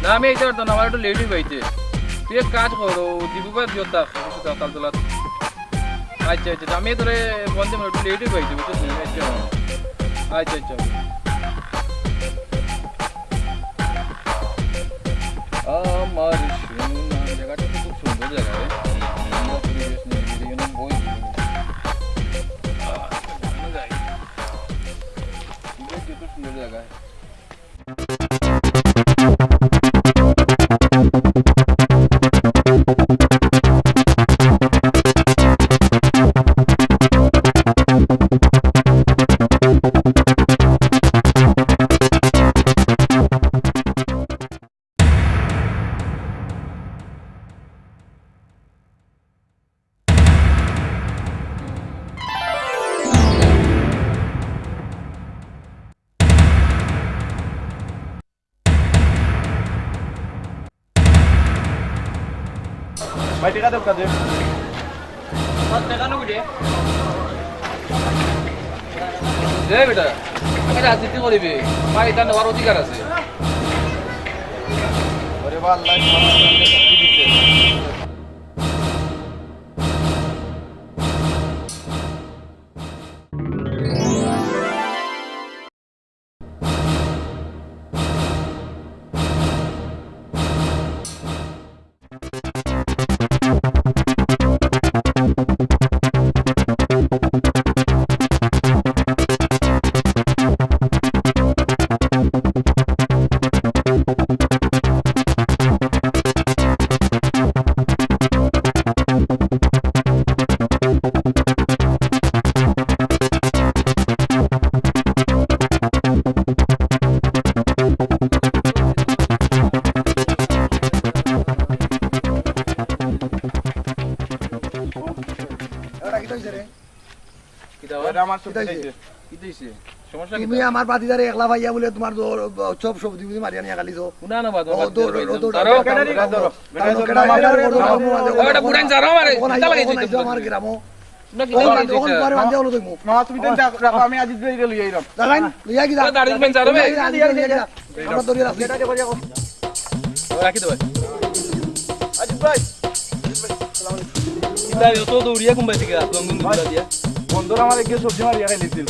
না আমি এইটা পারতাম না, আমার একটু লেটই পাইছে। তুই এক কাজ করো, দিবুবার জোরদার তাল তোলা। আচ্ছা আচ্ছা আমি তোরে ফোন দিব, একটু লেটই পাইছে বুঝছিস? আচ্ছা আচ্ছা আমার সোনা, জায়গাটা তো খুব সুন্দর জায়গা রে। আমরা পরিবেশ নিয়ে ভিডিও বই যাই, কত সুন্দর জায়গা। ভাই টাকা দেব কাজে বেটা আমি রাজনীতি করিবি, আমার এটা নেওয়ার অধিকার আছে। ওরে বা আল্লাহ শক্তি দিচ্ছে। তুমি আমার বাতিদারে একলা ভাইয়া বলে তোমার সব সবজি মারিয়া নিয়ে গালিছো আমার গ্রামও আমি আজ বন্ধুরা আমার গিয়ে সবজি মারিয়া খাইছিল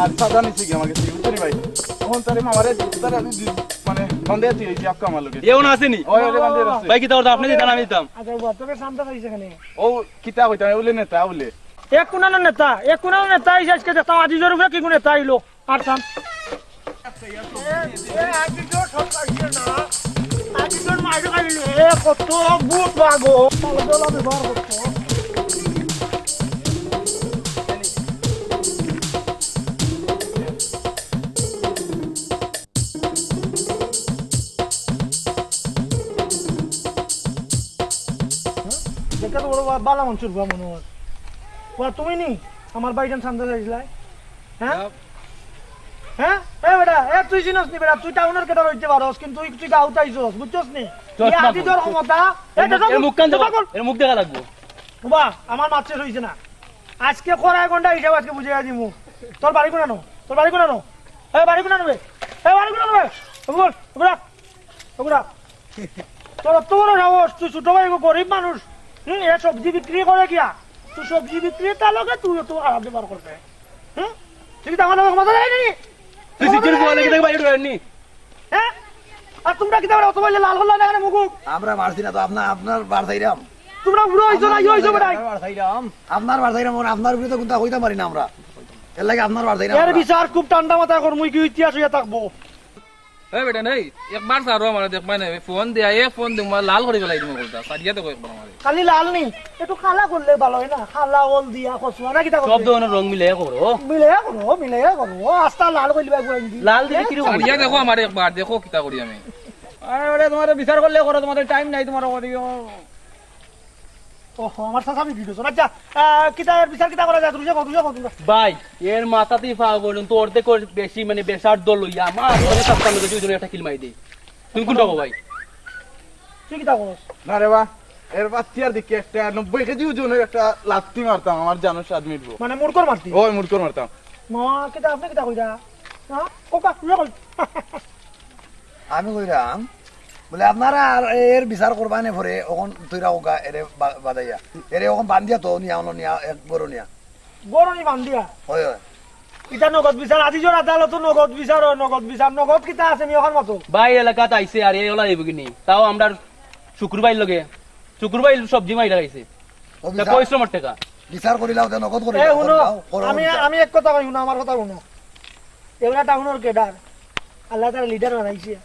আর সাদা নিচ্ছে কি আমাকে বুঝছি ভাই তখন তার মামারে মানে বন্ধে আছে এই আপকা আমার লোকে এও না আসেনি ওই ওরে বন্ধে আছে ভাই কি তাও আপনি দিতেন আমি দিতাম আচ্ছা তোকে সামনে খাইছে এখানে ও কিতা কইতা বলে নেতা বলে এক কোনানো নেতা এই আজকে দেখতাম আজিজের উপরে কি কোন নেতা আইলো আর সাম আজিজোর সব খাইছে না আজিজোর মাইরে খাইলে কত বুট বাগো দলা ব্যবহার করতো দেখা তো বড় বালা মনসুর বা মনে হয় তুমি নি আমার বাইজান সামনে যাইছিলাই হ্যাঁ হ্যাঁ এ বেটা তুই চিনস নি বেটা তুই টাউনের কেটা রইতে পারস কিন্তু তুই গাউত আইছস বুঝছস নি আদি তোর ক্ষমতা এর মুখ কান দেবা এর মুখ দেখা লাগবো বাবা আমার মাছ শেষ হইছে না আজকে কড়াই ঘন্টা হিসাব আজকে বুঝে গেছি মু তোর বাড়ি কোনানো বাড়ি কোনানো বে বল ওগুলা তোর তো বড় সাহস তুই ছোট ভাই গরিব মানুষ এ সবজি বিক্রি করে কিয়া তুই সবজি বিক্রি তার লগে তুই তো খারাপ ব্যবহার করবে তুই তো আমার মজা দেয় নি তুই সিকিউর বলে কি দেখ বাইরে নি হ্যাঁ আর তোমরা কি দাও অত বলে লাল হল না এখানে মুকুক আমরা মারছি না তো আপনার বার চাইরাম তোমরা বুড়ো হইছো না হইছো বেটাই আপনার বার চাইরাম আপনার বিরুদ্ধে কোনটা কইতা পারি না আমরা এর লাগে আপনার বার চাইরাম এর বিচার খুব ঠান্ডা মাথা কর মুই কি ইতিহাস হইয়া থাকবো এই বেটা নাই একবার সারো আমার দেখবা না ফোন দিয়া ফোন দিম লাল করে ফেলাই দিম বলতা সারিয়া তো কইবা আমারে খালি লাল নি একটু খালা করলে ভালো হয় না খালা ওল দিয়া কসুয়া না কিটা সব ধরনের রং মিলে করো আস্তা লাল কইলিবা গুইন্দি লাল দিলে কি সারিয়া দেখো আমারে একবার দেখো কিটা করি আমি আরে ওরে তোমার বিচার করলে করো তোমাদের টাইম নাই তোমার ওদিকে ওহো আমার সাথে আমি ভিডিও আচ্ছা কিটা এর বিচার কিটা করা যায় তুই কত ভাই এর মাথাতেই ফা বলুন তো অর্ধেক বেশি মানে বেসার দল লইয়া আমার মনে সবটার মধ্যে দুইজনে একটা কিল মাই দেই তুমি কোনটা গো ভাই তুই কিটা করছ না রে বা এর বাচ্চার দিকে একটা 90 কেজি ওজনের একটা লাত্তি মারতাম আমার জানো স্বাদ মিটবো মানে মুড়কর মারতি ওই মুড়কর মারতাম মামা কিটা আপনি কিটা কইরা হ্যাঁ কোকা তুই কই আমি কইরাম বলে আপনারা আর এর বিচার করবানে পরে ওখন তৈরা হোকা এরে বাদাইয়া এরে ওখন বান্ধিয়া তো নিয়া অন্য নিয়া এক বড় নিয়া গরনি বান্ধিয়া হয় হয় ইটা নগদ বিচার আজিজোর আদালত নগদ বিচার নগদ কিতা আছে নি ওখান মতো ভাই এলাকাত আইছে আর এই ওলা দেব কিনি তাও আমরা শুক্রবার লগে শুক্রবার সবজি মাইরা খাইছে ও তা পরিশ্রমের টাকা বিচার করিলাও তে নগদ এ করিলাও শুনো আমি এক কথা কই শুনো আমার কথা শুনো এগুলা টাউনের কেডার আল্লাহ তার লিডার বানাইছে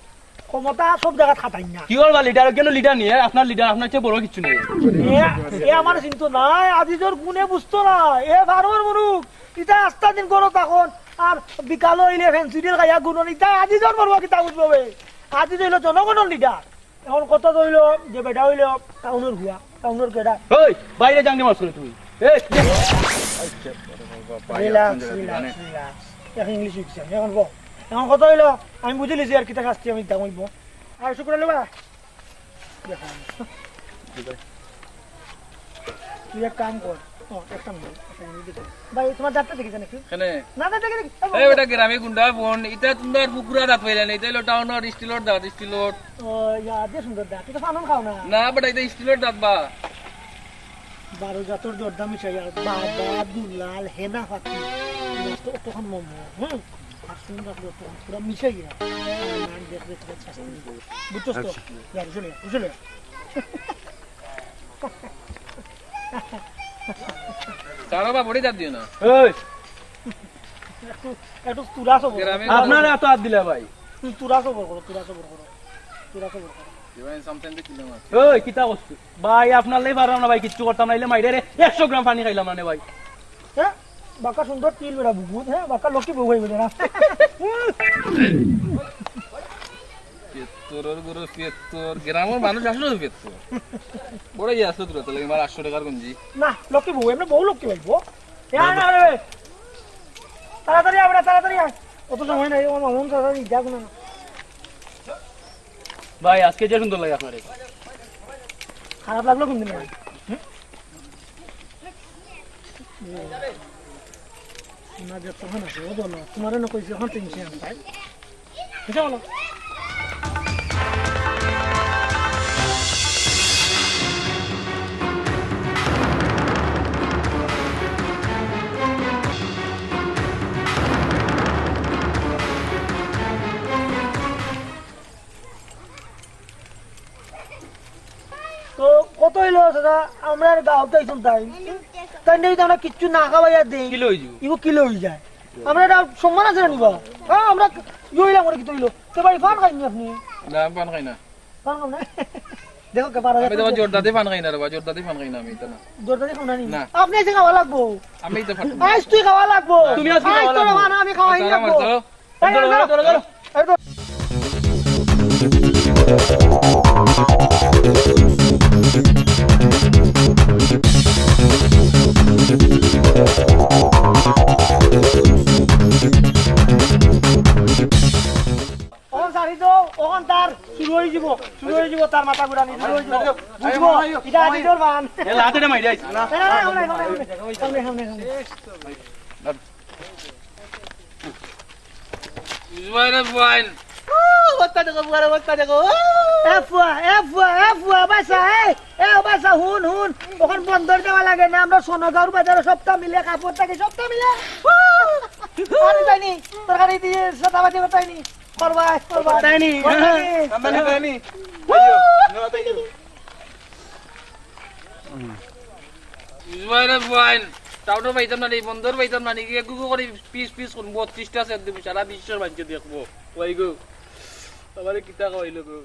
ক্ষমতা সব জায়গা খাটাই না কি করবা লিডার কেন লিডার নিয়ে আপনার লিডার আপনার চেয়ে বড় কিছু নেই এ আমার চিন্তা নাই আজিজোর গুনে বুঝতো না এ ভারর মনুক ইটা আস্তা দিন করো তখন আর বিকাল হইলে ফেন্সিডির গায়া গুণন ইটা আজিজোর বড় কিতা বুঝবো আজিজ হইলো জনগণের লিডার এখন কত হইলো যে বেটা হইলো টাউনের হুয়া টাউনের কেডার ওই বাইরে জাঙ্গি মারছ তুই এই রিল্যাক্স এখন ইংলিশ শিখছি এখন বল এখন কত হইলো আমি বুঝে লিছি আর কিতা শাস্তি আমি দাম হইব আর শুক্র লেবা তুই এক কাম কর একটা মিনিট ভাই তোমার দাঁতটা দেখেছে নাকি এখানে না দাঁত দেখে এই বেটা গ্রামে গুন্ডা বোন এটা তোমার পুকুরা দাঁত পাইলেন এটা হলো টাউনের স্টিলের দাঁত স্টিলের ও ইয়া দিয়ে সুন্দর দাঁত তুই তো ফানুন খাও না না বেটা এটা স্টিলের দাঁত বা 12 জাতর জর্দা মিশাই আর বাবা দুলাল হেনা ফাতি তো তখন মোমো আর সুন্দর পুরো মিশাই গিয়া মান দেখবে তো শাস্তি বুঝছস তো ইয়ার বুঝলে সারা বা বড়ি দাঁত দিও না ওই একটু তুরা সবর গ্রামে আপনারা এত হাত দিলে ভাই তুরা সবর করো তুরা সবর করো ইভেন সামথিং দে কিলো মাছ ওই কিতা করছিস ভাই আপনার লাই পারলাম না ভাই কিচ্ছু করতাম নাইলে মাইরে রে 100 গ্রাম পানি খাইলাম না ভাই হ্যাঁ বাকা সুন্দর তিল বেড়া বুকুত হ্যাঁ বাকা লক্ষ্মী বউ হয়ে বেড়া পেত্তরের গুরু পেত্তর গ্রামের মানুষ আসলে পেত্তর বড় ইয়ে আসলো তোরা তাহলে আমার 800 টাকার গঞ্জি না লক্ষ্মী বউ এমনি বউ লক্ষ্মী ভাইবো না রে তাড়াতাড়ি আয় তাড়াতাড়ি আয় অত সময় নাই আমার মন তাড়াতাড়ি যাক না ভাই আজকে যে সুন্দর লাগে আপনারে খারাপ লাগলো কোন দিন না যে তখন আছে ও বলো তোমার না কইছি এখন টেনশন ভাই বুঝা বলো তো কত হইলো দাদা আমরা গাঁৱত আইছুন তাই নেই আমরা কিচ্ছু না খাওয়াইয়া দেই কিলো হইজু ইগো কিলো হয়ে যায় আমরা এটা সম্মান আছে না নিবা হ্যাঁ আমরা ইইলাম করে কি তৈলো তো ভাই ফান খাইনি আপনি না পান খাই না ফান খাও না দেখো কে পারা আমি তো জোরদাতে পান খাই না রে জোরদাতে পান খাই না আমি তো না দরদারি খাও না নি না। আপনি এসে খাওয়া লাগবো আমি তো ফাট আইস তুই খাওয়া লাগবো তুমি আজকে খাওয়া তোর লাগবো। খানা আমি খাওয়াই লাগবো চলো এই, এই, ধরো, ধরো, ধরো। এই তো। ওখান সারি তো ওখান তার শুরু হয়ে যাব তার মাথা ঘুরানি শুরু হয়ে যাব বুঝবো এটা আজিজোর বান এ লাতেটা মাইরে আইছ না সামনে ইজমাইরে ফাইন বাসা হুন ওখান বন্দর দেওয়া লাগে না আমরা সোনগাঁওর বাজারে সপ্তাহ মিলে কাপড় থাকে সপ্তাহ মিলে তাইনি তরকারি দিয়ে সাদাবাজি তাইনি করবা তাইনি ইজমাইরে ফাইন টাউটো পাইতাম না বন্দর পাইতাম না নাকি গুগু করে পিস করব 32টা সেট দিব সারা বিশ্বের বাণিজ্য দেখবো ওই গো আমারে কিতা কইলো গো